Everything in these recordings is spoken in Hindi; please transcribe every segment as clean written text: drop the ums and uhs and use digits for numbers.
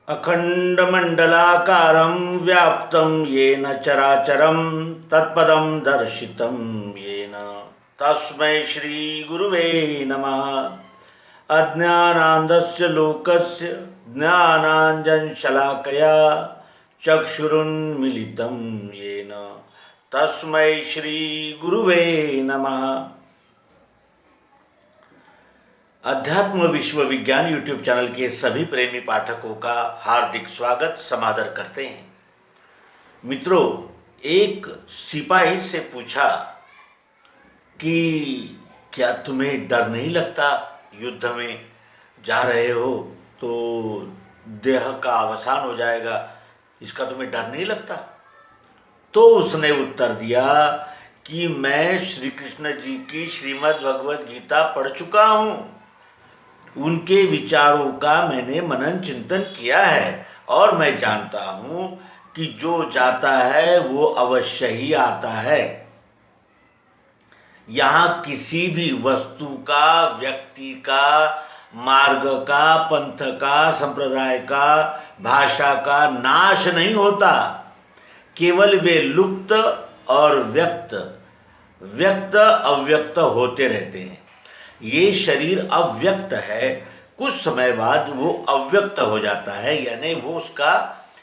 अखंडमंडलाकारं व्याप्तं येन चराचरं तत्पदं दर्शितं येन तस्मै श्रीगुरुवे नमः। अज्ञानान्धस्य लोकस्य ज्ञानाञ्जनशलाकया चक्षुरुन्मीलितं येन तस्मै श्रीगुरुवे नमः। अध्यात्म विश्व विज्ञान यूट्यूब चैनल के सभी प्रेमी पाठकों का हार्दिक स्वागत समादर करते हैं। मित्रों, एक सिपाही से पूछा कि क्या तुम्हें डर नहीं लगता, युद्ध में जा रहे हो तो देह का अवसान हो जाएगा, इसका तुम्हें डर नहीं लगता? तो उसने उत्तर दिया कि मैं श्री कृष्ण जी की श्रीमद् भगवद गीता पढ़ चुका हूँ, उनके विचारों का मैंने मनन चिंतन किया है और मैं जानता हूँ कि जो जाता है वो अवश्य ही आता है। यहाँ किसी भी वस्तु का, व्यक्ति का, मार्ग का, पंथ का, संप्रदाय का, भाषा का नाश नहीं होता, केवल वे लुप्त और व्यक्त अव्यक्त होते रहते हैं। ये शरीर अव्यक्त है, कुछ समय बाद वो अव्यक्त हो जाता है,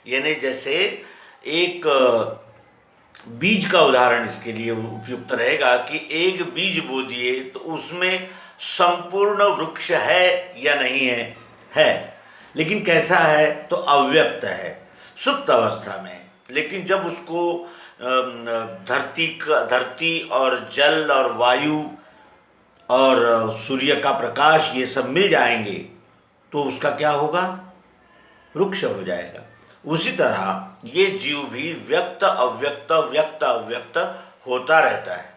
यानी जैसे एक बीज का उदाहरण इसके लिए उपयुक्त रहेगा कि एक बीज बो दिए तो उसमें संपूर्ण वृक्ष है या नहीं है, लेकिन कैसा है तो अव्यक्त है, सुप्त अवस्था में। लेकिन जब उसको धरती और जल और वायु और सूर्य का प्रकाश ये सब मिल जाएंगे तो उसका क्या होगा, वृक्ष हो जाएगा। उसी तरह ये जीव भी व्यक्त अव्यक्त होता रहता है।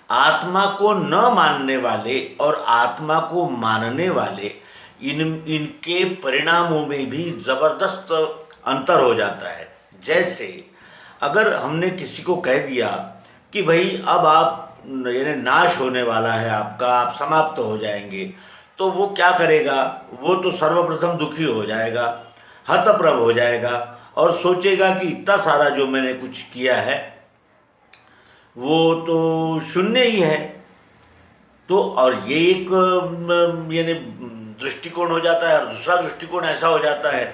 आत्मा को न मानने वाले और आत्मा को मानने वाले इनके परिणामों में भी जबरदस्त अंतर हो जाता है। जैसे अगर हमने किसी को कह दिया कि भाई अब आप यानी नाश होने वाला है आपका, आप समाप्त हो जाएंगे, तो वो क्या करेगा, वो तो सर्वप्रथम दुखी हो जाएगा, हतप्रभ हो जाएगा और सोचेगा कि इतना सारा जो मैंने कुछ किया है वो तो शून्य ही है। तो और ये एक यानी दृष्टिकोण हो जाता है। और दूसरा दृष्टिकोण ऐसा हो जाता है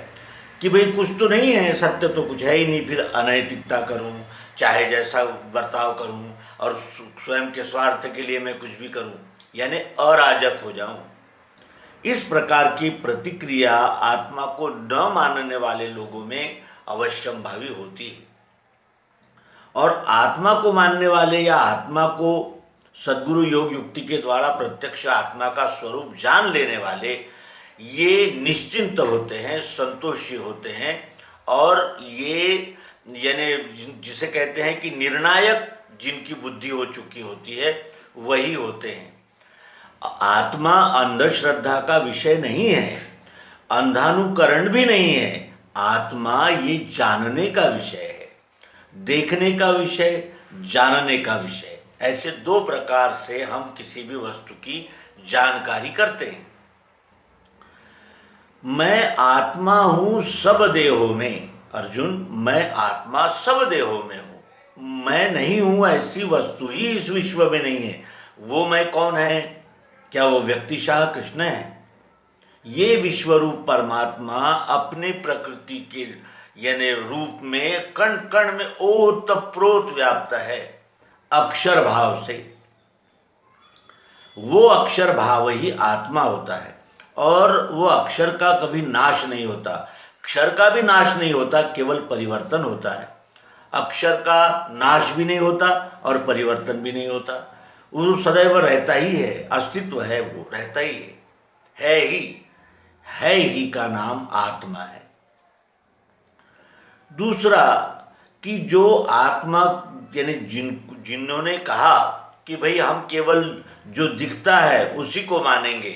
कि भाई कुछ तो नहीं है, सत्य तो कुछ है ही नहीं, फिर अनैतिकता करूं, चाहे जैसा बर्ताव करूं और स्वयं के स्वार्थ के लिए मैं कुछ भी करूं, यानी अराजक हो जाऊं। इस प्रकार की प्रतिक्रिया आत्मा को न मानने वाले लोगों में अवश्यंभावी होती है। और आत्मा को मानने वाले या आत्मा को सद्गुरु योग युक्ति के द्वारा प्रत्यक्ष आत्मा का स्वरूप जान लेने वाले ये निश्चिंत होते हैं, संतोषी होते हैं और ये यानी जिसे कहते हैं कि निर्णायक जिनकी बुद्धि हो चुकी होती है वही होते हैं। आत्मा अंधश्रद्धा का विषय नहीं है, अंधानुकरण भी नहीं है। आत्मा ये जानने का विषय है, देखने का विषय, जानने का विषय। ऐसे दो प्रकार से हम किसी भी वस्तु की जानकारी करते हैं। मैं आत्मा हूं सब देहों में, अर्जुन मैं आत्मा सब देहों में हूं। मैं नहीं हूं ऐसी वस्तु ही इस विश्व में नहीं है। वो मैं कौन है? क्या वो व्यक्तिशाह कृष्ण है? ये विश्वरूप परमात्मा अपने प्रकृति के यानी रूप में कण कण में ओतप्रोत व्याप्त है, अक्षर भाव से। वो अक्षर भाव ही आत्मा होता है और वो अक्षर का कभी नाश नहीं होता, क्षर का भी नाश नहीं होता, केवल परिवर्तन होता है। अक्षर का नाश भी नहीं होता और परिवर्तन भी नहीं होता, वो सदैव रहता ही है, अस्तित्व है, वो रहता ही है ही का नाम आत्मा है। दूसरा कि जो आत्मा यानी जिन्होंने कहा कि भाई हम केवल जो दिखता है उसी को मानेंगे,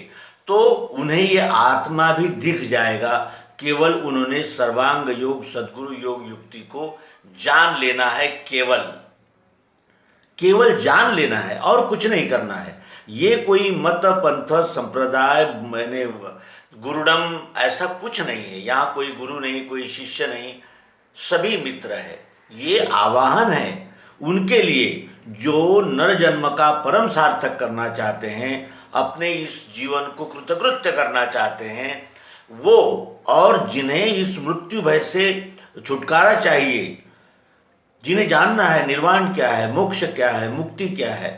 तो उन्हें ये आत्मा भी दिख जाएगा, केवल उन्होंने सर्वांग योग सद्गुरु योग युक्ति को जान लेना है। केवल जान लेना है और कुछ नहीं करना है। ये कोई मत पंथ संप्रदाय मैंने गुरुडम ऐसा कुछ नहीं है। यहाँ कोई गुरु नहीं, कोई शिष्य नहीं, सभी मित्र है। ये आवाहन है उनके लिए जो नर जन्म का परम सार्थक करना चाहते हैं, अपने इस जीवन को कृतकृत्य करना चाहते हैं वो, और जिन्हें इस मृत्यु भय से छुटकारा चाहिए, जिन्हें जानना है निर्वाण क्या है, मोक्ष क्या है, मुक्ति क्या है,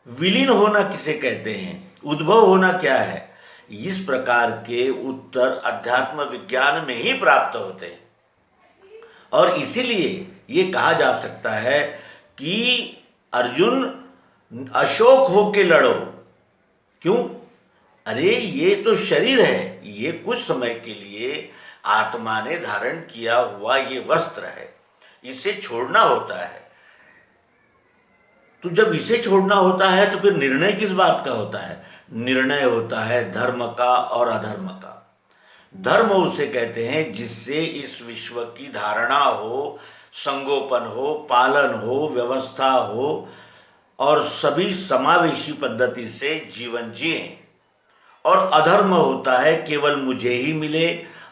विलीन होना किसे कहते हैं, उद्भव होना क्या है, इस प्रकार के उत्तर अध्यात्म विज्ञान में ही प्राप्त होते हैं। और इसीलिए ये कहा जा सकता है कि अर्जुन अशोक होके लड़ो। क्यों? अरे ये तो शरीर है, ये कुछ समय के लिए आत्मा ने धारण किया हुआ ये वस्त्र है, इसे छोड़ना होता है। तो जब इसे छोड़ना होता है तो फिर निर्णय किस बात का होता है? निर्णय होता है धर्म का और अधर्म का। धर्म उसे कहते हैं जिससे इस विश्व की धारणा हो, संगोपन हो, पालन हो, व्यवस्था हो और सभी समावेशी पद्धति से जीवन जिए। और अधर्म होता है केवल मुझे ही मिले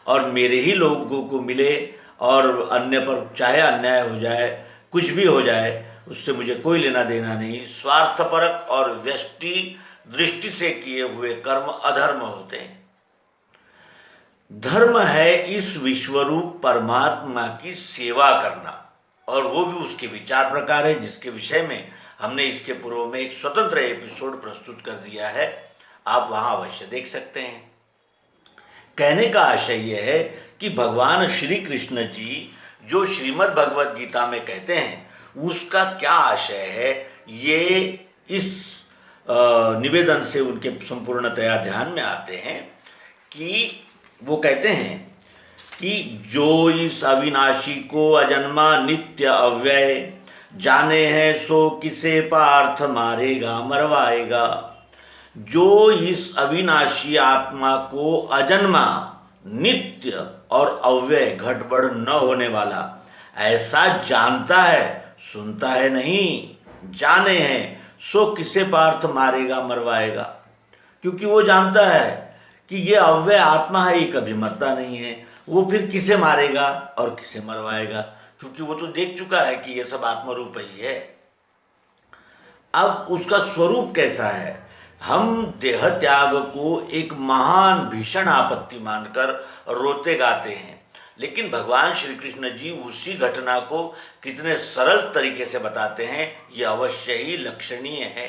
और मेरे ही लोगों को मिले और अन्य पर चाहे अन्याय हो जाए, कुछ भी हो जाए, उससे मुझे कोई लेना देना नहीं। स्वार्थपरक और व्यष्टि दृष्टि से किए हुए कर्म अधर्म होते हैं। धर्म है इस विश्वरूप परमात्मा की सेवा करना, और वो भी उसके विचार प्रकार है जिसके विषय में हमने इसके पूर्व में एक स्वतंत्र एपिसोड प्रस्तुत कर दिया है, आप वहां अवश्य देख सकते हैं। कहने का आशय यह है कि भगवान श्री कृष्ण जी जो श्रीमद् भगवद गीता में कहते हैं उसका क्या आशय है, ये इस निवेदन से उनके संपूर्णतया ध्यान में आते हैं कि वो कहते हैं कि जो इस अविनाशी को अजन्मा नित्य अव्यय जाने हैं सो किसे पार्थ मारेगा मरवाएगा। जो इस अविनाशी आत्मा को अजन्मा, नित्य और अव्यय, घटबढ़ न होने वाला ऐसा जानता है, सुनता है नहीं, जाने हैं सो किसे पार्थ मारेगा मरवाएगा। क्योंकि वो जानता है कि ये अव्यय आत्मा है, ये कभी मरता नहीं है, वो फिर किसे मारेगा और किसे मरवाएगा, क्योंकि वो तो देख चुका है कि ये सब आत्मरूप ही है। अब उसका स्वरूप कैसा है? हम देह त्याग को एक महान भीषण आपत्ति मानकर रोते गाते हैं, लेकिन भगवान श्री कृष्ण जी उसी घटना को कितने सरल तरीके से बताते हैं, ये अवश्य ही लक्षणीय है।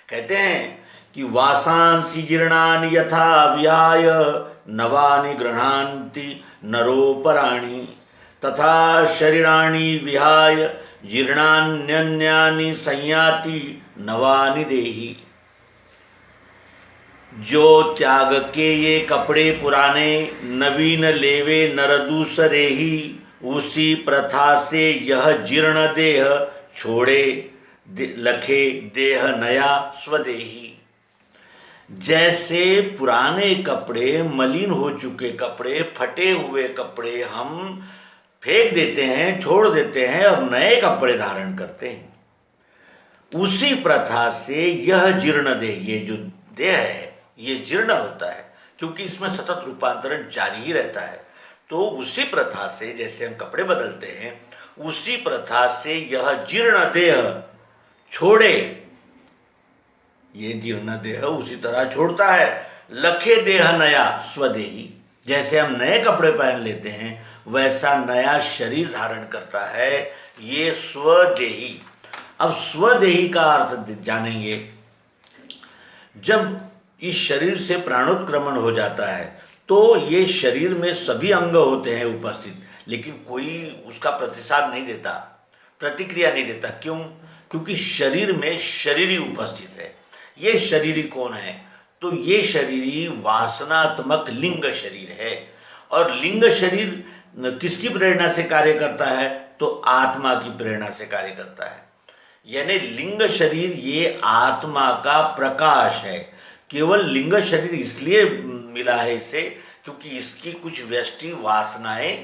कहते हैं कि वासांसि जीर्णानि यथा व्याय नवानि गृह्णान्ति नरोपराणि तथा शरीराणि विहाय जीर्णान्यन्यानि संयाति नवानि देहि। जो त्याग के ये कपड़े पुराने नवीन लेवे नर दूसरे ही, उसी प्रथा से यह जीर्ण देह छोड़े लखे देह नया स्वदेही। जैसे पुराने कपड़े, मलिन हो चुके कपड़े, फटे हुए कपड़े हम फेंक देते हैं, छोड़ देते हैं और नए कपड़े धारण करते हैं, उसी प्रथा से यह जीर्ण देह, ये जो देह है ये जीर्ण होता है, क्योंकि इसमें सतत रूपांतरण जारी ही रहता है। तो उसी प्रथा से जैसे हम कपड़े बदलते हैं, उसी प्रथा से यह जीर्ण देह छोड़े, ये जीर्ण देह उसी तरह छोड़ता है लखे देह नया स्वदेही। जैसे हम नए कपड़े पहन लेते हैं वैसा नया शरीर धारण करता है ये स्वदेही। अब स्वदेही का अर्थ जानेंगे। जब इस शरीर से प्राणोत्क्रमण हो जाता है तो ये शरीर में सभी अंग होते हैं उपस्थित, लेकिन कोई उसका प्रतिसाद नहीं देता, प्रतिक्रिया नहीं देता। क्यों? क्योंकि शरीर में शरीरी उपस्थित है। ये शरीरी कौन है? तो ये शरीरी वासनात्मक लिंग शरीर है। और लिंग शरीर किसकी प्रेरणा से कार्य करता है? तो आत्मा की प्रेरणा से कार्य करता है। यानी लिंग शरीर ये आत्मा का प्रकाश है। केवल लिंग शरीर इसलिए मिला है इसे क्योंकि इसकी कुछ व्यष्टि वासनाएं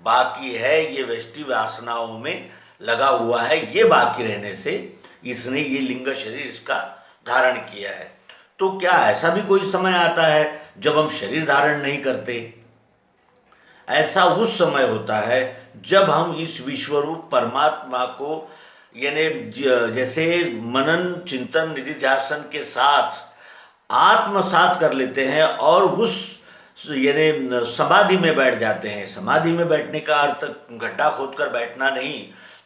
बाकी है। ये व्यष्टि वासनाओं में लगा हुआ है, ये बाकी रहने से इसने ये लिंग शरीर इसका धारण किया है। तो क्या ऐसा भी कोई समय आता है जब हम शरीर धारण नहीं करते? ऐसा उस समय होता है जब हम इस विश्वरूप परमात्मा को यानी जैसे मनन चिंतन निधिध्यासन के साथ आत्मसात कर लेते हैं और उस यानी समाधि में बैठ जाते हैं। समाधि में बैठने का अर्थ गड्ढा खोदकर बैठना नहीं,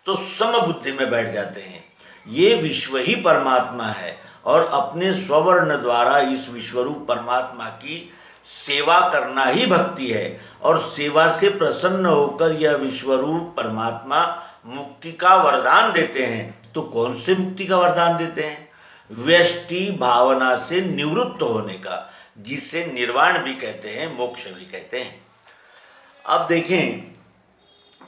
तो समबुद्धि में बैठ जाते हैं। ये विश्व ही परमात्मा है और अपने स्ववर्ण द्वारा इस विश्वरूप परमात्मा की सेवा करना ही भक्ति है। और सेवा से प्रसन्न होकर यह विश्वरूप परमात्मा मुक्ति का वरदान देते हैं। तो कौन से मुक्ति का वरदान देते हैं? व्यष्टि भावना से निवृत्त होने का, जिसे निर्वाण भी कहते हैं, मोक्ष भी कहते हैं। अब देखें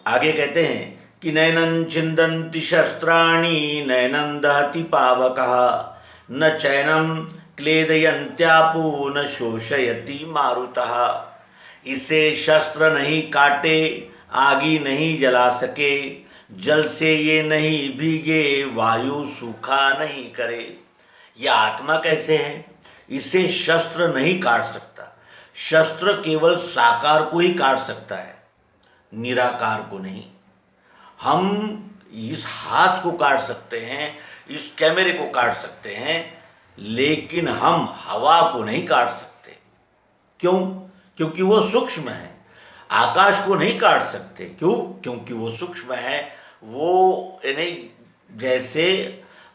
आगे कहते हैं कि नैनं छिन्दन्ति शस्त्राणि नैनं दहति पावकः न चैनं क्लेदयन्त्यापो न शोषयति मारुतः। इसे शस्त्र नहीं काटे, आगी नहीं जला सके, जल से ये नहीं भीगे, वायु सूखा नहीं करे। यह आत्मा कैसे है? इसे शस्त्र नहीं काट सकता। शस्त्र केवल साकार को ही काट सकता है, निराकार को नहीं। हम इस हाथ को काट सकते हैं, इस कैमरे को काट सकते हैं, लेकिन हम हवा को नहीं काट सकते। क्यों? क्योंकि वो सूक्ष्म है। आकाश को नहीं काट सकते। क्यों? क्योंकि वो सूक्ष्म है। वो यानी जैसे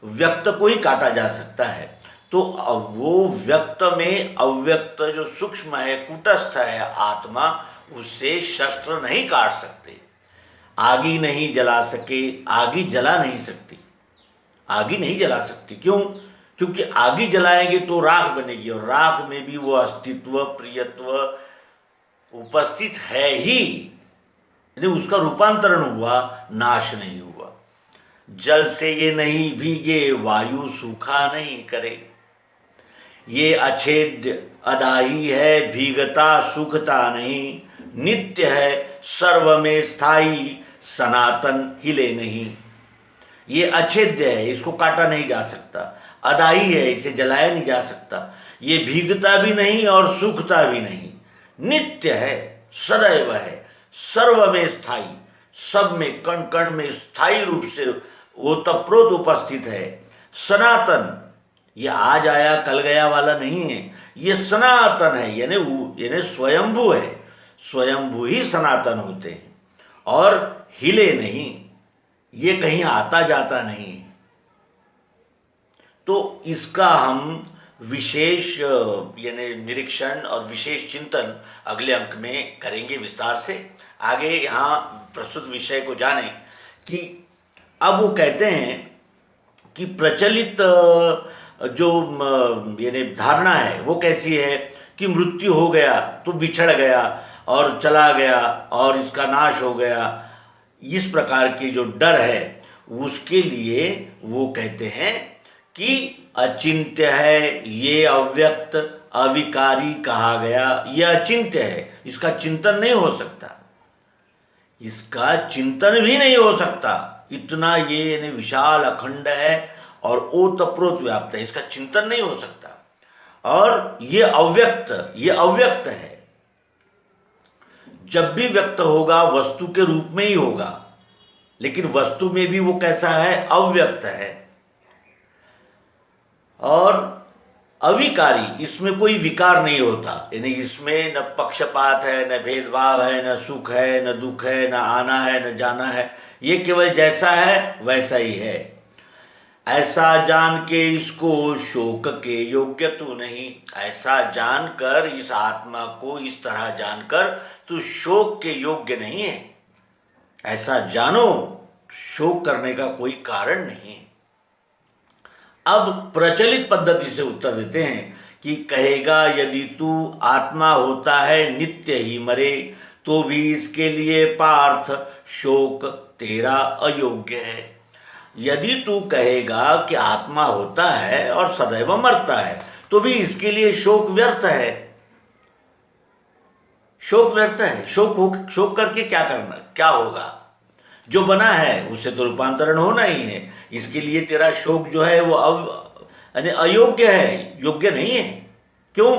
व्यक्त को ही काटा जा सकता है, तो वो व्यक्त में अव्यक्त जो सूक्ष्म है, कूटस्थ है आत्मा, उसे शस्त्र नहीं काट सकते। आगी नहीं जला सके, आगी जला नहीं सकती। आगी नहीं जला सकती। क्यों? क्योंकि आगी जलाएंगे तो राख बनेगी, और राख में भी वो अस्तित्व प्रियत्व उपस्थित है ही, यानी उसका रूपांतरण हुआ, नाश नहीं हुआ। जल से ये नहीं भीगे, वायु सूखा नहीं करे। ये अछेद्य अदाही है, भीगता सूखता नहीं, नित्य है सर्व में स्थायी, सनातन हिले नहीं। ये अछेद्य है, इसको काटा नहीं जा सकता। अदाही है, इसे जलाया नहीं जा सकता। ये भीगता भी नहीं और सूखता भी नहीं, नित्य है, सदैव है, सर्व में स्थायी, सब में कण कण में स्थायी रूप से ओतप्रोत उपस्थित है। सनातन, ये आज आया कल गया वाला नहीं है, ये सनातन है, यानी स्वयंभू है। स्वयंभू ही सनातन होते हैं और हिले नहीं, ये कहीं आता जाता नहीं। तो इसका हम विशेष यानी निरीक्षण और विशेष चिंतन अगले अंक में करेंगे विस्तार से। आगे यहाँ प्रस्तुत विषय को जानें कि अब वो कहते हैं कि प्रचलित जो यानी धारणा है वो कैसी है कि मृत्यु हो गया तो बिछड़ गया और चला गया और इसका नाश हो गया। इस प्रकार की जो डर है उसके लिए वो कहते हैं कि अचिंत्य है, ये अव्यक्त अविकारी कहा गया। ये अचिंत्य है, इसका चिंतन नहीं हो सकता, इसका चिंतन भी नहीं हो सकता। इतना ये विशाल अखंड है और ओतप्रोत व्याप्त है, इसका चिंतन नहीं हो सकता। और ये अव्यक्त है। जब भी व्यक्त होगा वस्तु के रूप में ही होगा, लेकिन वस्तु में भी वो कैसा है? अव्यक्त है। और अविकारी, इसमें कोई विकार नहीं होता, यानी इसमें न पक्षपात है, न भेदभाव है, न सुख है, न दुख है, न आना है, न जाना है। ये केवल जैसा है वैसा ही है। ऐसा जान के इसको शोक के योग्य तू नहीं। ऐसा जानकर, इस आत्मा को इस तरह जानकर तू शोक के योग्य नहीं है। ऐसा जानो, शोक करने का कोई कारण नहीं। अब प्रचलित पद्धति से उत्तर देते हैं कि कहेगा यदि तू आत्मा होता है नित्य ही मरे, तो भी इसके लिए पार्थ शोक तेरा अयोग्य है। यदि तू कहेगा कि आत्मा होता है और सदैव मरता है, तो भी इसके लिए शोक व्यर्थ है। शोक व्यर्थ है। शोक करके क्या करना, क्या होगा? जो बना है उससे तो रूपांतरण होना ही है। इसके लिए तेरा शोक जो है वो यानी अयोग्य है, योग्य नहीं है। क्यों?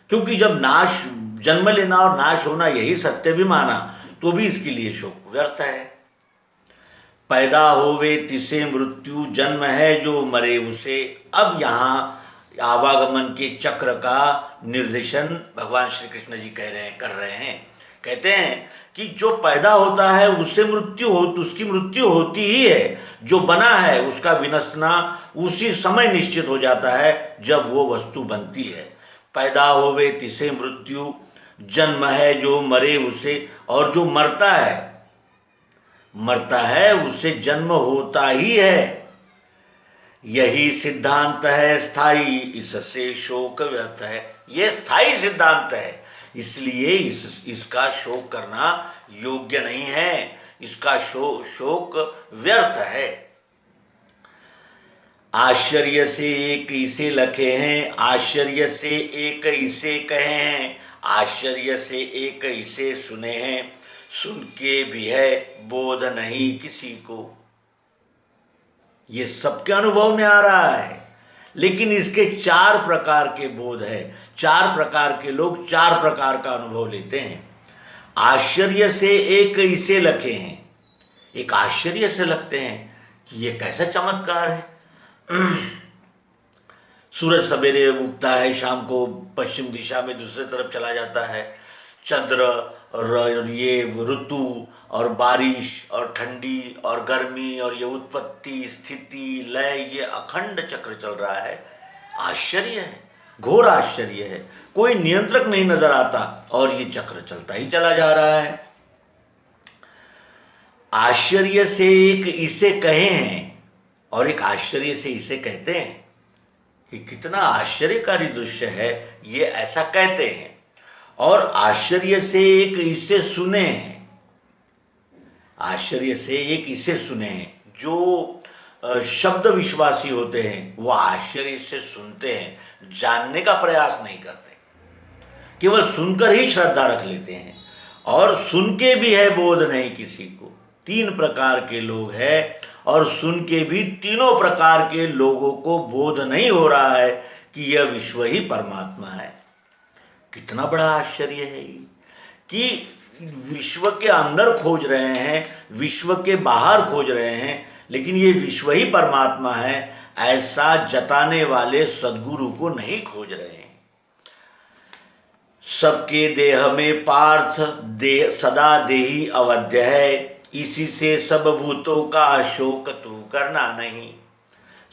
क्योंकि जब नाश, जन्म लेना और नाश होना यही सत्य भी माना तो भी इसके लिए शोक व्यर्थ है। पैदा होवे तिसे मृत्यु, जन्म है जो मरे उसे। अब यहाँ आवागमन के चक्र का निर्देशन भगवान श्री कृष्ण जी कर रहे हैं। कहते हैं कि जो पैदा होता है उससे मृत्यु हो, तो उसकी मृत्यु होती ही है। जो बना है उसका विनशना उसी समय निश्चित हो जाता है जब वो वस्तु बनती है। पैदा होवे तिसे मृत्यु, जन्म है जो मरे उसे। और जो मरता है उससे जन्म होता ही है। यही सिद्धांत है स्थाई, इससे शोक व्यर्थ है। यह स्थाई सिद्धांत है, इसलिए इसका शोक करना योग्य नहीं है। इसका शोक व्यर्थ है। आश्चर्य से एक इसे लखे हैं, आश्चर्य से एक इसे कहे हैं। आश्चर्य से एक इसे सुने हैं, सुन के भी है बोध नहीं किसी को। ये सबके अनुभव में आ रहा है, लेकिन इसके 4 प्रकार के बोध है। 4 प्रकार के लोग 4 प्रकार का अनुभव लेते हैं। आश्चर्य से एक इसे लखे हैं, एक आश्चर्य से लगते हैं कि ये कैसा चमत्कार है। सूरज सवेरे उगता है, शाम को पश्चिम दिशा में दूसरी तरफ चला जाता है। चंद्र और ये ऋतु और बारिश और ठंडी और गर्मी और ये उत्पत्ति स्थिति लय, ये अखंड चक्र चल रहा है। आश्चर्य है, घोर आश्चर्य है। कोई नियंत्रक नहीं नजर आता और ये चक्र चलता ही चला जा रहा है। आश्चर्य से एक इसे कहे हैं और एक आश्चर्य से इसे कहते हैं कि कितना आश्चर्यकारी दृश्य है, ये ऐसा कहते हैं। और आश्चर्य से एक इसे सुने हैं, आश्चर्य से एक इसे सुने हैं। जो शब्द विश्वासी होते हैं वो आश्चर्य से सुनते हैं, जानने का प्रयास नहीं करते, केवल सुनकर ही श्रद्धा रख लेते हैं। और सुन के भी है बोध नहीं किसी को। 3 प्रकार के लोग हैं और सुन के भी तीनों प्रकार के लोगों को बोध नहीं हो रहा है कि यह विश्व ही परमात्मा है। कितना बड़ा आश्चर्य है ये कि विश्व के अंदर खोज रहे हैं, विश्व के बाहर खोज रहे हैं, लेकिन ये विश्व ही परमात्मा है ऐसा जताने वाले सद्गुरु को नहीं खोज रहे हैं। सबके देह में पार्थ सदा देही अवध्य है, इसी से सब भूतों का शोक तू करना नहीं।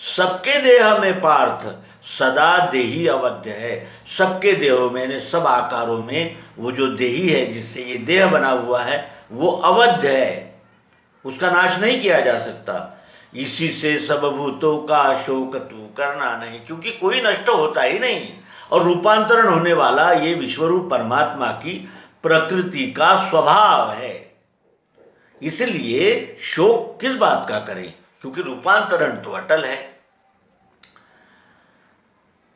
सबके देह में पार्थ सदा देही अवध्य है। सबके देहों में, सब आकारों में वो जो देही है जिससे ये देह बना हुआ है वो अवध्य है, उसका नाश नहीं किया जा सकता। इसी से सब भूतों का शोक तू करना नहीं, क्योंकि कोई नष्ट होता ही नहीं और रूपांतरण होने वाला ये विश्वरूप परमात्मा की प्रकृति का स्वभाव है। इसलिए शोक किस बात का करें, क्योंकि रूपांतरण तो अटल है।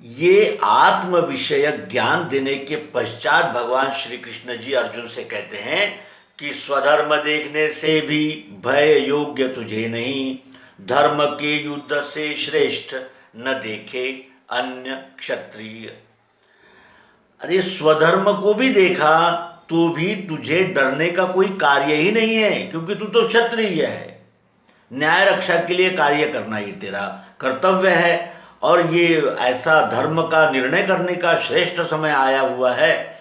ये आत्म विषयक ज्ञान देने के पश्चात भगवान श्री कृष्ण जी अर्जुन से कहते हैं कि स्वधर्म देखने से भी भय योग्य तुझे नहीं, धर्म के युद्ध से श्रेष्ठ न देखे अन्य क्षत्रिय। अरे स्वधर्म को भी देखा तो भी तुझे डरने का कोई कार्य ही नहीं है, क्योंकि तू तो क्षत्रिय है। न्याय रक्षा के लिए कार्य करना ही तेरा कर्तव्य है। और ये ऐसा धर्म का निर्णय करने का श्रेष्ठ समय आया हुआ है,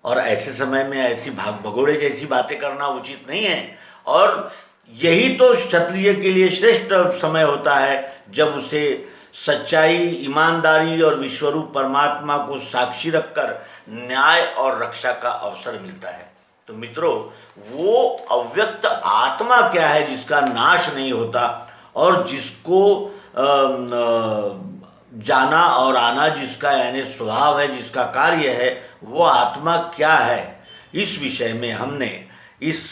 और ऐसे समय में ऐसी भाग भगोड़े जैसी बातें करना उचित नहीं है। और यही तो क्षत्रिय के लिए श्रेष्ठ समय होता है जब उसे सच्चाई, ईमानदारी और विश्वरूप परमात्मा को साक्षी रखकर न्याय और रक्षा का अवसर मिलता है। तो मित्रों, वो अव्यक्त आत्मा क्या है जिसका नाश नहीं होता और जिसको जाना और आना जिसका यानी स्वभाव है, जिसका कार्य है, वो आत्मा क्या है, इस विषय में हमने इस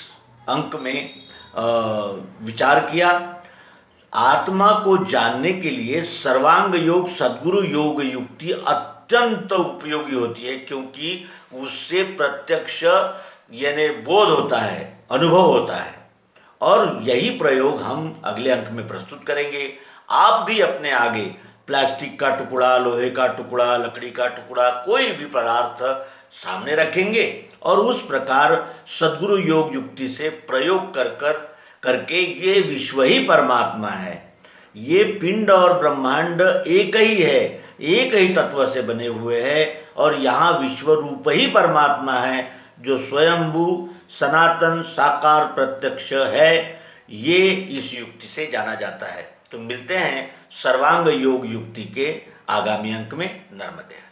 अंक में विचार किया। आत्मा को जानने के लिए सर्वांग योग, सद्गुरु योग युक्ति अत्यंत उपयोगी होती है, क्योंकि उससे प्रत्यक्ष यानी बोध होता है, अनुभव होता है। और यही प्रयोग हम अगले अंक में प्रस्तुत करेंगे। आप भी अपने आगे प्लास्टिक का टुकड़ा, लोहे का टुकड़ा, लकड़ी का टुकड़ा, कोई भी पदार्थ सामने रखेंगे और उस प्रकार सद्गुरु योग युक्ति से प्रयोग करके ये विश्व ही परमात्मा है, ये पिंड और ब्रह्मांड एक ही है, एक ही तत्व से बने हुए हैं और यहाँ विश्व रूप ही परमात्मा है जो स्वयंभू सनातन साकार प्रत्यक्ष है, ये इस युक्ति से जाना जाता है। तो मिलते हैं सर्वांग योग युक्ति के आगामी अंक में। नर्मदे।